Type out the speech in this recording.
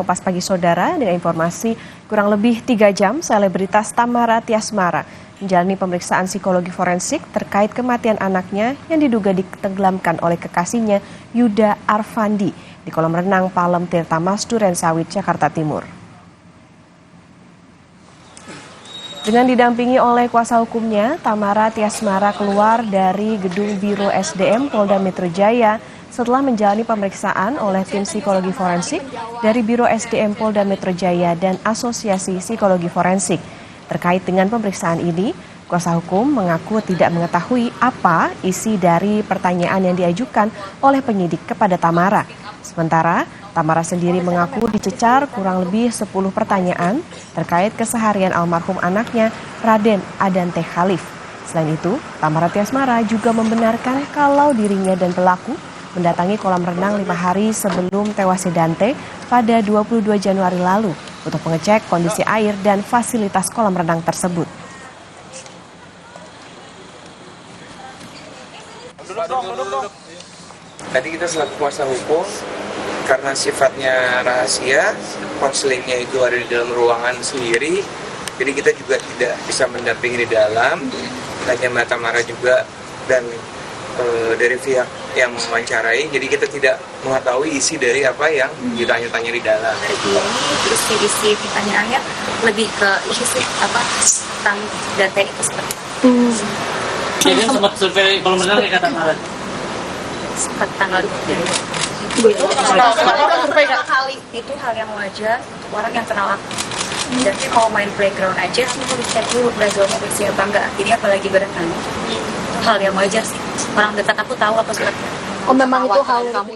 Kompas Pagi Saudara dengan informasi kurang lebih 3 jam selebritas Tamara Tiasmara menjalani pemeriksaan psikologi forensik terkait kematian anaknya yang diduga ditenggelamkan oleh kekasihnya Yuda Arfandi di kolam renang Palem Tirtamas Durensawit, Jakarta Timur. Dengan didampingi oleh kuasa hukumnya, Tamara Tiasmara keluar dari gedung Biro SDM Polda Metro Jaya setelah menjalani pemeriksaan oleh tim psikologi forensik dari Biro SDM Polda Metro Jaya dan Asosiasi Psikologi Forensik. Terkait dengan pemeriksaan ini, kuasa hukum mengaku tidak mengetahui apa isi dari pertanyaan yang diajukan oleh penyidik kepada Tamara. Sementara, Tamara sendiri mengaku dicecar kurang lebih 10 pertanyaan terkait keseharian almarhum anaknya, Raden Adante Khalif. Selain itu, Tamara Tiasmara juga membenarkan kalau dirinya dan pelaku mendatangi kolam renang 5 hari sebelum tewasnya Dante pada 22 Januari lalu untuk mengecek kondisi air dan fasilitas kolam renang tersebut. Tadi kita selaku kuasa hukum, karena sifatnya rahasia, konselingnya itu ada di dalam ruangan sendiri, jadi kita juga tidak bisa mendampingi di dalam. Hanya Mbak Tamara juga dan dari pihak yang mewawancarai, jadi kita tidak mengetahui isi dari apa yang ditanya-tanya di dalam. Terus isi pertanyaannya lebih ke isi apa tentang data itu seperti itu. Jadi sempat survei kolam renang kayak kata Tamara. Sempat tanggal itu hal yang wajar untuk orang yang kenal aku. Jadi mau main playground aja, aku harus cek dulu background bersih apa enggak. Ini apalagi berenang. Hal yang wajar sih. Orang dekat aku tahu apa suratnya. Oh, memang itu hal yang